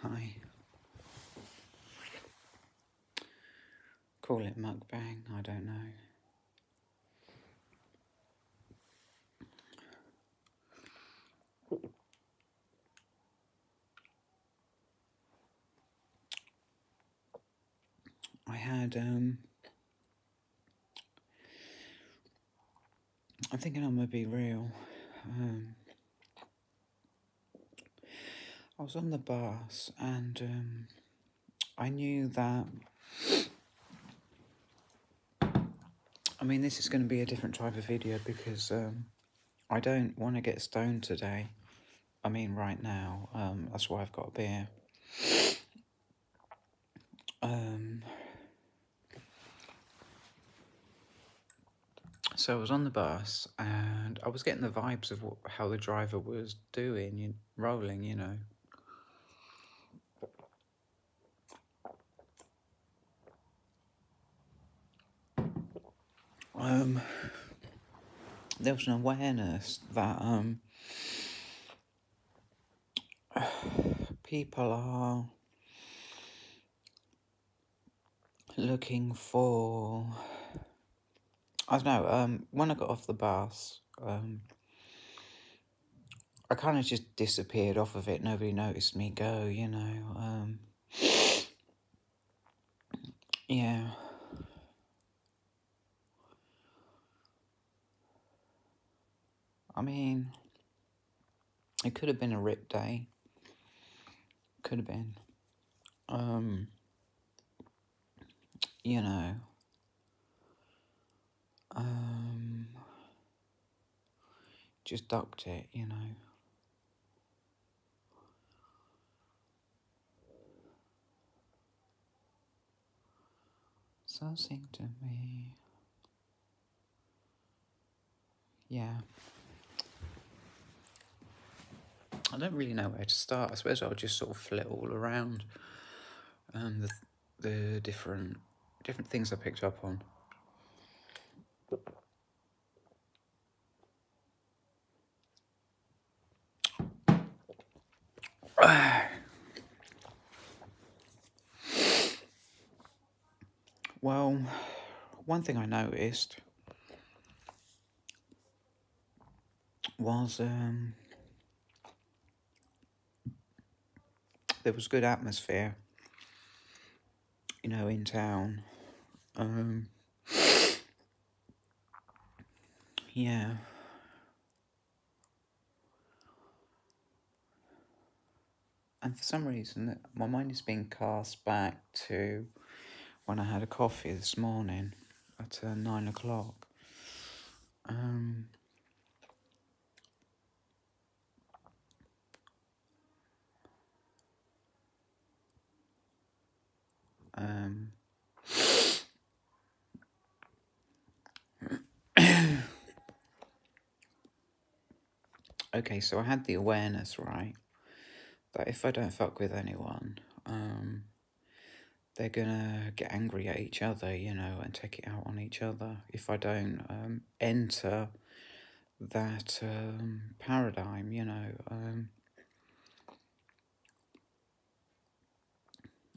Hi. Call it mukbang, I don't know. I had, I'm thinking I'm gonna be real. I was on the bus and I knew that, I mean, this is going to be a different type of video because I don't want to get stoned today. I mean, right now. That's why I've got a beer. So I was on the bus and I was getting the vibes of how the driver was doing, rolling, you know. There was an awareness that people are looking for, I don't know, when I got off the bus, I kind of just disappeared off of it. Nobody noticed me go, you know. Yeah. I mean, it could have been a rip day. Could have been. You know. Just ducked it, you know. So sing to me. Yeah. I don't really know where to start. I suppose I'll just sort of flit all around the different things I picked up on. Well, one thing I noticed was there was good atmosphere, you know, in town. Yeah. And for some reason, my mind is being cast back to when I had a coffee this morning at 9 o'clock. Okay, so I had the awareness, right, that if I don't fuck with anyone, they're gonna get angry at each other, you know, and take it out on each other if I don't enter that paradigm, you know.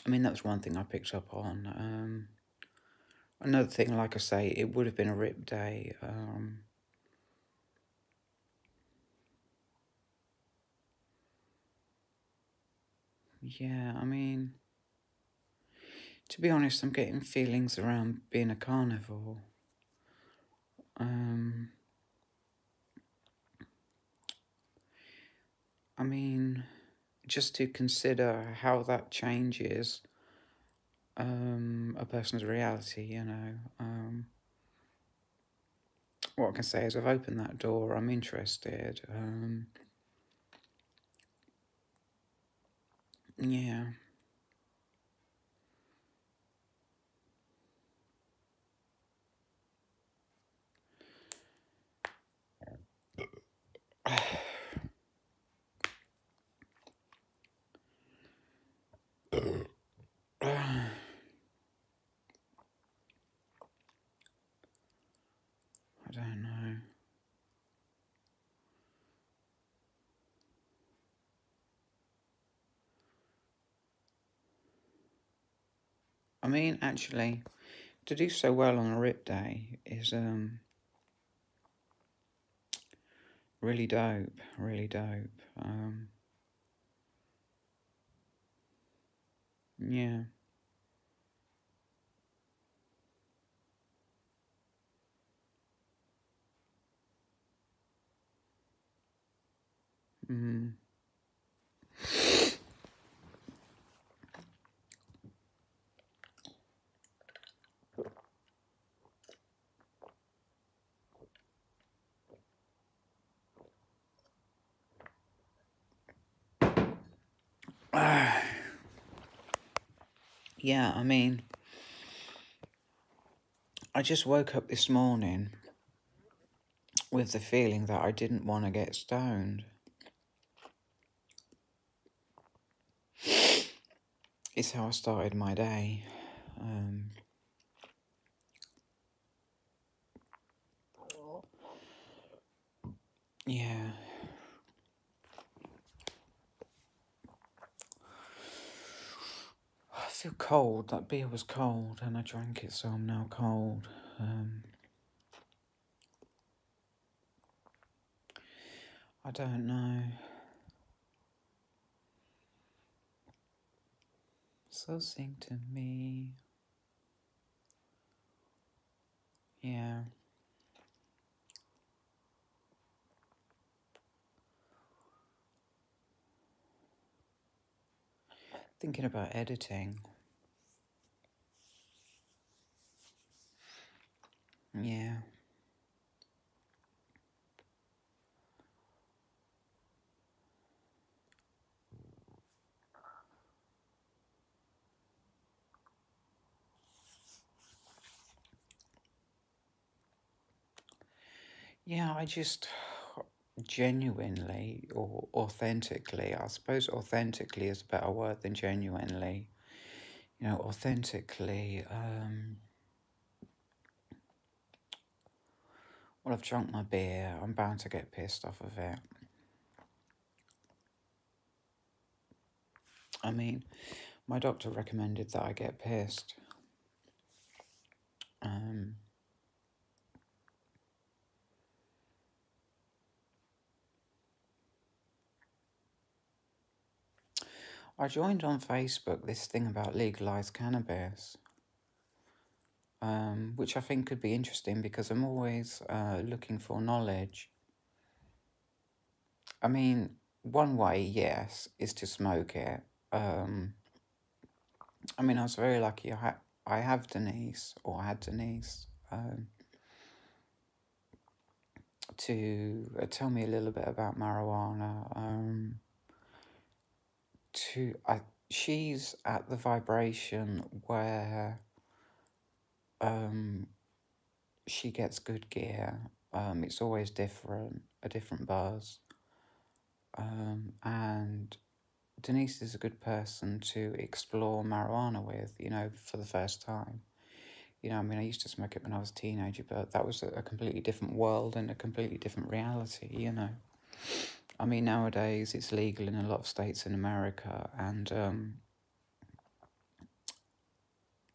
I mean, that's one thing I picked up on. Another thing, like I say, it would have been a rip day. Yeah, I mean, to be honest, I'm getting feelings around being a carnivore. I mean, just to consider how that changes a person's reality, you know. What I can say is I've opened that door, I'm interested. Yeah. I don't know. mean, actually, to do so well on a rip day is really dope, really dope. Yeah. Mm. Yeah, I mean, I just woke up this morning with the feeling that I didn't want to get stoned. It's how I started my day. Yeah. I feel cold. That beer was cold and I drank it, so I'm now cold. I don't know. So sing to me. Yeah. Thinking about editing. Yeah. Yeah, I just genuinely or authentically, I suppose authentically is a better word than genuinely. You know, authentically, well, I've drunk my beer. I'm bound to get pissed off of it. I mean, my doctor recommended that I get pissed. I joined on Facebook this thing about legalized cannabis, which I think could be interesting because I'm always looking for knowledge. I mean, one way, yes, is to smoke it. I mean, I was very lucky. I have Denise, or I had Denise, to tell me a little bit about marijuana. She's at the vibration where she gets good gear. It's always different, a different buzz. And Denise is a good person to explore marijuana with, you know, for the first time. You know, I mean, I used to smoke it when I was a teenager, but that was a completely different world and a completely different reality, you know. I mean, nowadays it's legal in a lot of states in America, and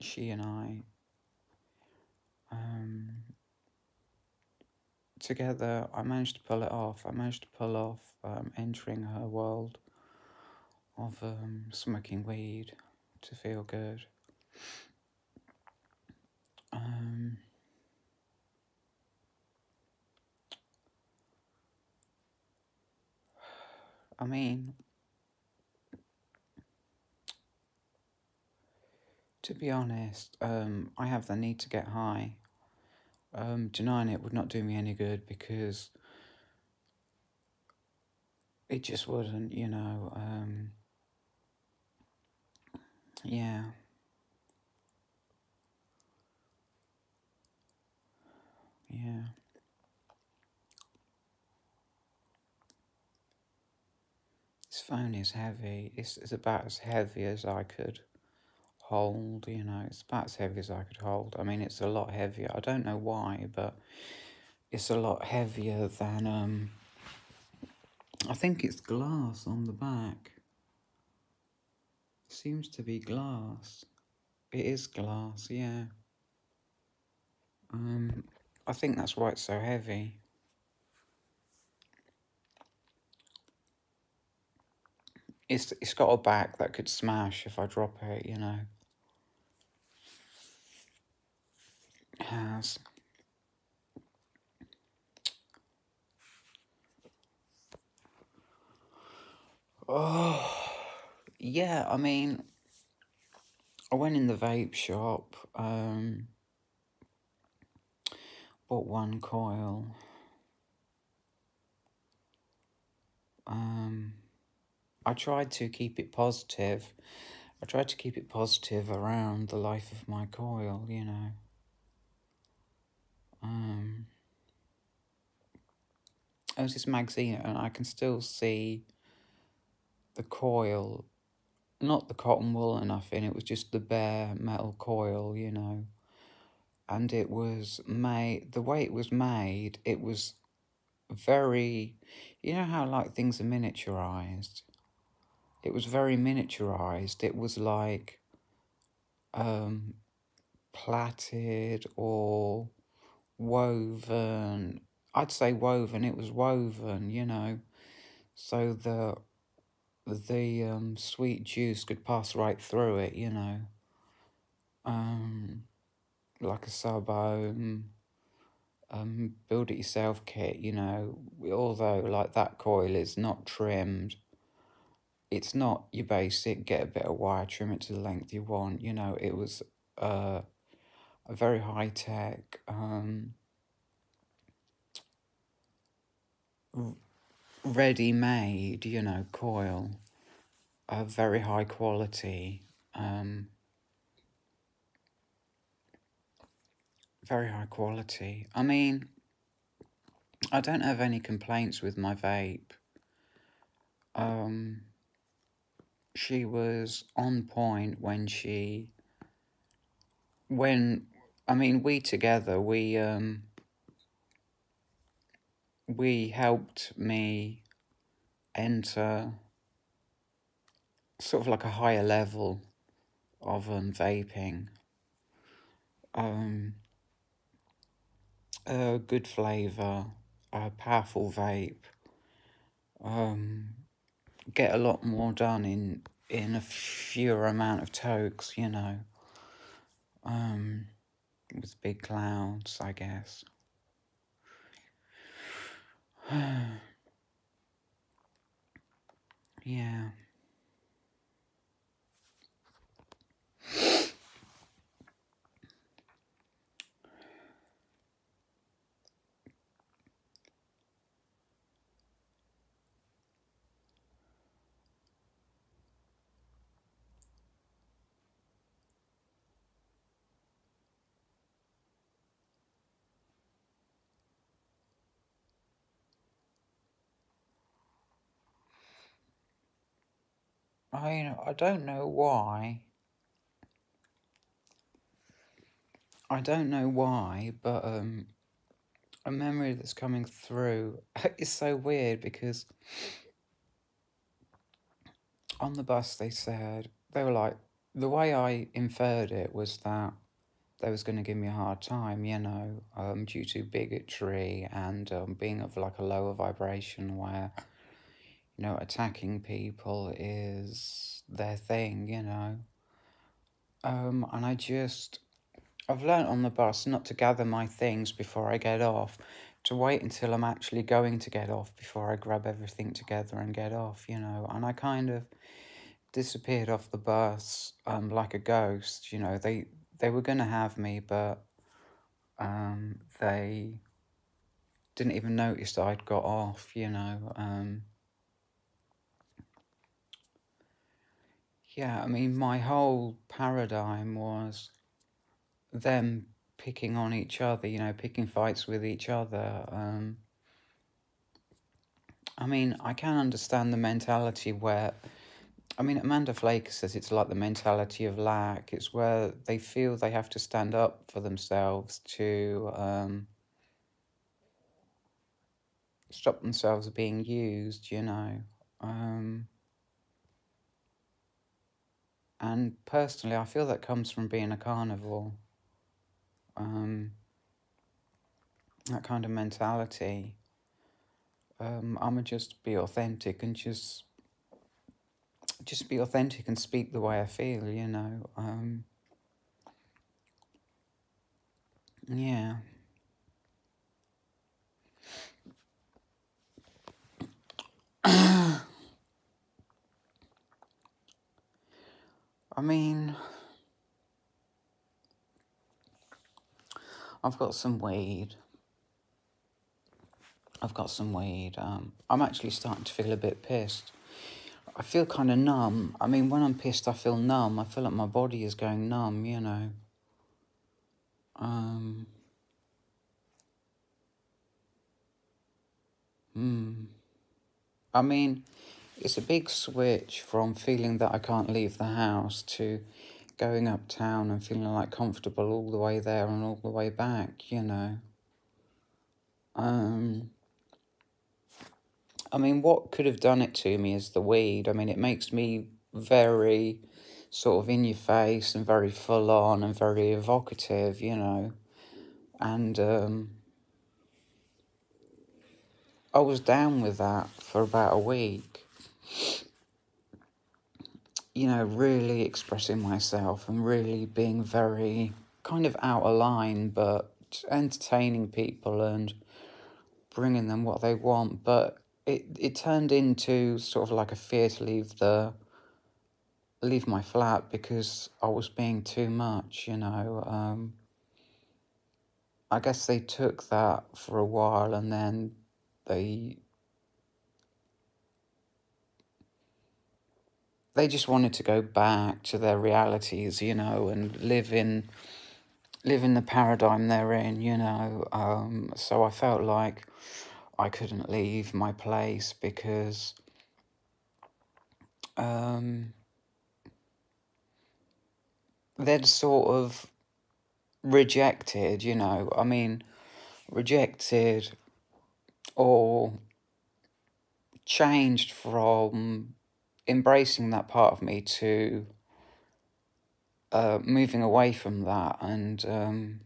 she and I, together, I managed to pull it off. I managed to pull off entering her world of smoking weed to feel good. I mean, to be honest, I have the need to get high. Denying it would not do me any good because it just wouldn't, you know. Yeah. Yeah. This phone is heavy. It's about as heavy as I could hold, you know. It's about as heavy as I could hold. I mean, it's a lot heavier. I don't know why, but it's a lot heavier than, I think it's glass on the back. Seems to be glass. It is glass, yeah. I think that's why it's so heavy. It's got a back that could smash if I drop it, you know. It has. Oh, yeah, I mean, I went in the vape shop, bought one coil. I tried to keep it positive. I tried to keep it positive around the life of my coil, you know. There was this magazine, and I can still see the coil, not the cotton wool or nothing, it was just the bare metal coil, you know. And it was made, the way it was made, it was very, you know how like things are miniaturized? It was very miniaturized. It was like plaited or woven. I'd say woven. It was woven, you know, so the sweet juice could pass right through it, you know. Like a Sub-Ohm, build it yourself kit, you know. Although like that coil is not trimmed. It's not your basic get a bit of wire, trim it to the length you want, you know. It was a very high tech, ready made, you know, coil, of very high quality, very high quality. I mean, I don't have any complaints with my vape. She was on point when I mean, we together, we helped me enter sort of like a higher level of vaping. A good flavour, a powerful vape. Get a lot more done in a fewer amount of tokes, you know. With big clouds, I guess. Yeah. I don't know why. I don't know why, but a memory that's coming through is so weird because on the bus they were like, the way I inferred it was that they was going to give me a hard time, you know, due to bigotry and being of like a lower vibration where, you know, attacking people is their thing, you know. And I've learnt on the bus not to gather my things before I get off, to wait until I'm actually going to get off before I grab everything together and get off, you know. And I kind of disappeared off the bus like a ghost, you know. They were going to have me, but they didn't even notice that I'd got off, you know. Yeah, I mean, my whole paradigm was them picking on each other, you know, picking fights with each other. I mean, I can understand the mentality where, I mean, Amanda Flaker says it's like the mentality of lack. It's where they feel they have to stand up for themselves to stop themselves being used, you know. And personally, I feel that comes from being a carnivore. That kind of mentality. I'ma just be authentic and just be authentic and speak the way I feel, you know. Yeah. I mean, I've got some weed. I'm actually starting to feel a bit pissed. I feel kind of numb. I mean, when I'm pissed, I feel numb. I feel like my body is going numb, you know. I mean, it's a big switch from feeling that I can't leave the house to going uptown and feeling like comfortable all the way there and all the way back, you know. I mean, what could have done it to me is the weed. I mean, it makes me very sort of in your face and very full on and very evocative, you know. And I was down with that for about a week, you know, really expressing myself and really being very kind of out of line, but entertaining people and bringing them what they want. But it turned into sort of like a fear to leave my flat because I was being too much, you know. I guess they took that for a while and then they just wanted to go back to their realities, you know, and live in the paradigm they're in, you know. So I felt like I couldn't leave my place because they'd sort of rejected, you know. I mean, rejected or changed from embracing that part of me to moving away from that. And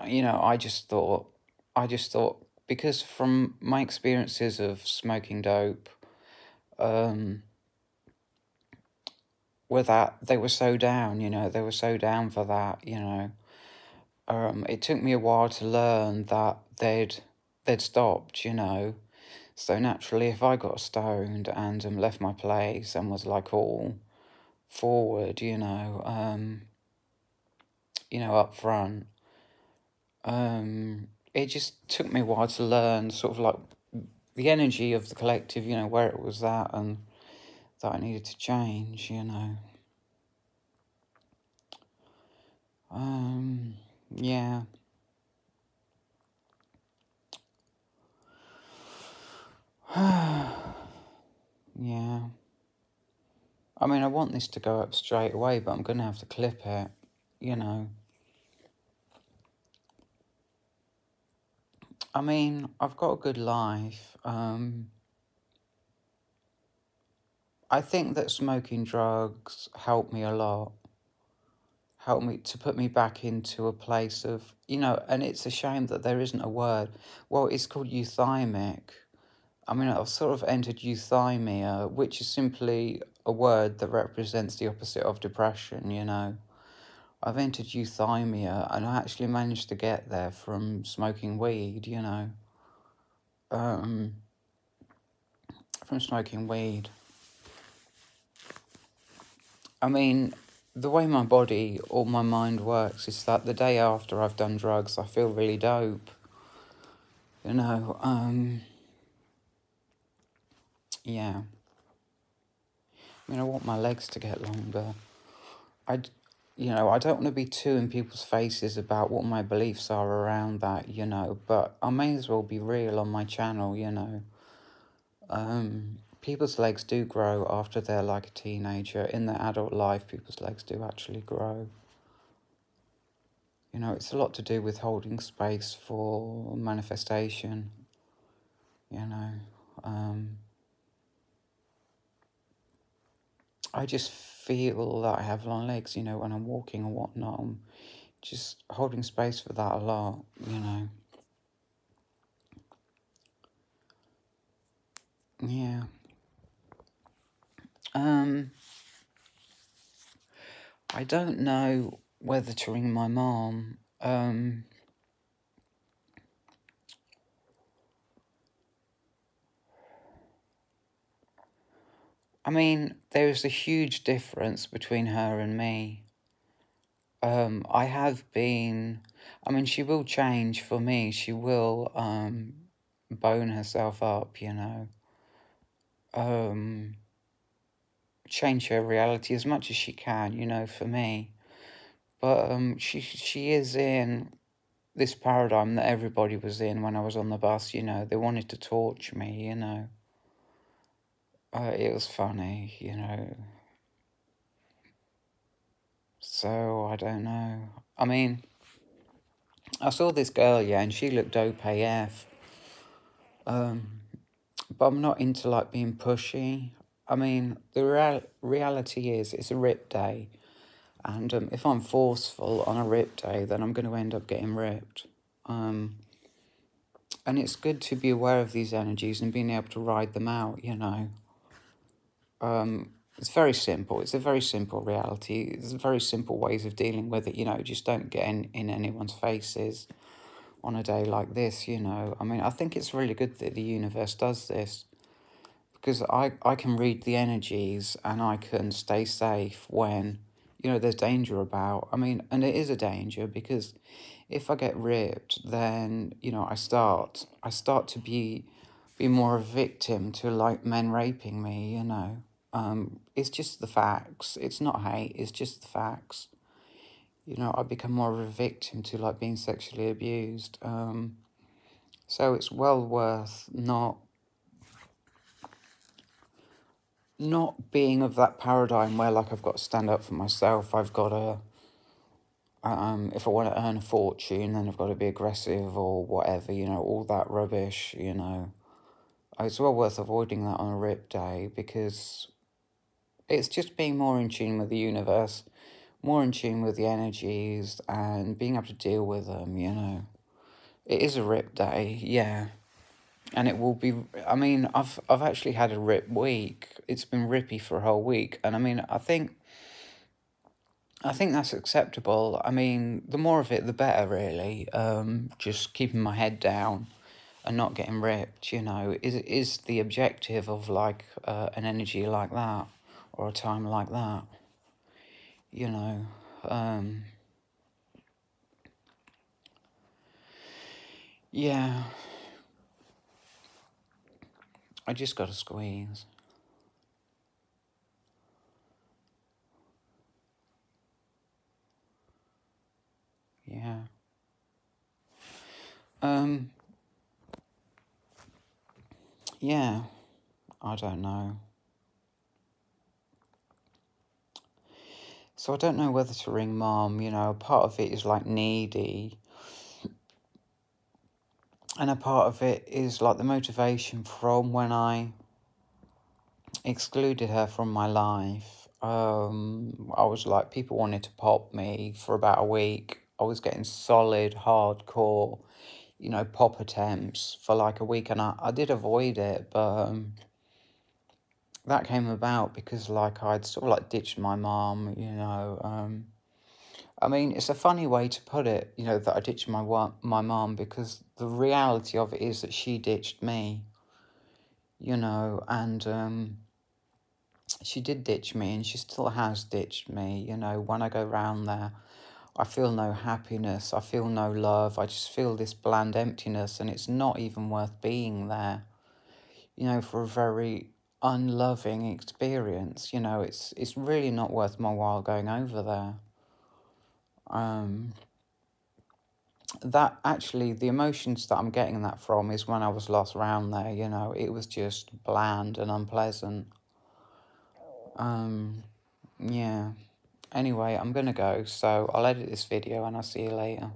you know, I just thought, because from my experiences of smoking dope, were that they were so down, you know, they were so down for that, you know. It took me a while to learn that they'd stopped, you know. So naturally, if I got stoned and left my place and was like all forward, you know, up front, it just took me a while to learn sort of like the energy of the collective, you know, where it was at and that I needed to change, you know. Yeah. Yeah. I mean, I want this to go up straight away, but I'm going to have to clip it, you know. I mean, I've got a good life. I think that smoking drugs helped me a lot. Helped me to put me back into a place of, you know, and it's a shame that there isn't a word. Well, it's called euthymic. I mean, I've sort of entered euthymia, which is simply a word that represents the opposite of depression, you know. I've entered euthymia and I actually managed to get there from smoking weed, you know. From smoking weed. I mean, the way my body or my mind works is that the day after I've done drugs, I feel really dope. You know, yeah. I mean, I want my legs to get longer. You know, I don't want to be too in people's faces about what my beliefs are around that, you know, but I may as well be real on my channel, you know. People's legs do grow after they're like a teenager. In their adult life, people's legs do actually grow. You know, it's a lot to do with holding space for manifestation, you know. I just feel that I have long legs, you know, when I'm walking and whatnot. I'm just holding space for that a lot, you know. Yeah. I don't know whether to ring my mom. I mean, there is a huge difference between her and me. I have been, I mean, she will change for me. She will, bone herself up, you know. Um, Change her reality as much as she can, you know, for me. But, she is in this paradigm that everybody was in when I was on the bus, you know. They wanted to torture me, you know. It was funny, you know. So, I don't know. I mean, I saw this girl, yeah, and she looked dope AF. But I'm not into, like, being pushy. I mean, the reality is it's a rip day. And if I'm forceful on a rip day, then I'm going to end up getting ripped. And it's good to be aware of these energies and being able to ride them out, you know. It's very simple. It's a very simple reality. There's very simple ways of dealing with it, you know. Just don't get in anyone's faces on a day like this, you know. I mean, I think it's really good that the universe does this because I can read the energies and I can stay safe when, you know, there's danger about. I mean, and it is a danger because if I get ripped, then, you know, I start to be more a victim to, like, men raping me, you know. It's just the facts. It's not hate, it's just the facts. You know, I become more of a victim to, like, being sexually abused. So it's well worth not being of that paradigm where, like, I've got to stand up for myself. I've got to, if I want to earn a fortune, then I've got to be aggressive or whatever, you know, all that rubbish, you know. It's well worth avoiding that on a rip day because it's just being more in tune with the universe, more in tune with the energies and being able to deal with them, you know. It is a rip day, yeah. And it will be, I mean, I've actually had a rip week. It's been rippy for a whole week. And I mean, I think that's acceptable. I mean, the more of it, the better, really. Just keeping my head down and not getting ripped, you know, is the objective of, like, an energy like that or a time like that, you know. Yeah, I just got to squeeze. Yeah. Um, yeah, I don't know. So I don't know whether to ring mom, you know, part of it is, like, needy, and a part of it is, like, the motivation from when I excluded her from my life. I was like, people wanted to pop me for about a week. I was getting solid, hardcore, you know, pop attempts for like a week, and I did avoid it, but that came about because, like, I'd sort of, like, ditched my mom, you know. I mean, it's a funny way to put it, you know, that I ditched my mom because the reality of it is that she ditched me, you know, and she did ditch me and she still has ditched me, you know. When I go round there, I feel no happiness, I feel no love, I just feel this bland emptiness, and it's not even worth being there, you know, for a very unloving experience, you know. It's really not worth my while going over there. That actually, the emotions that I'm getting that from is when I was last round there, you know, it was just bland and unpleasant. Yeah. Anyway, I'm gonna go, so I'll edit this video and I'll see you later.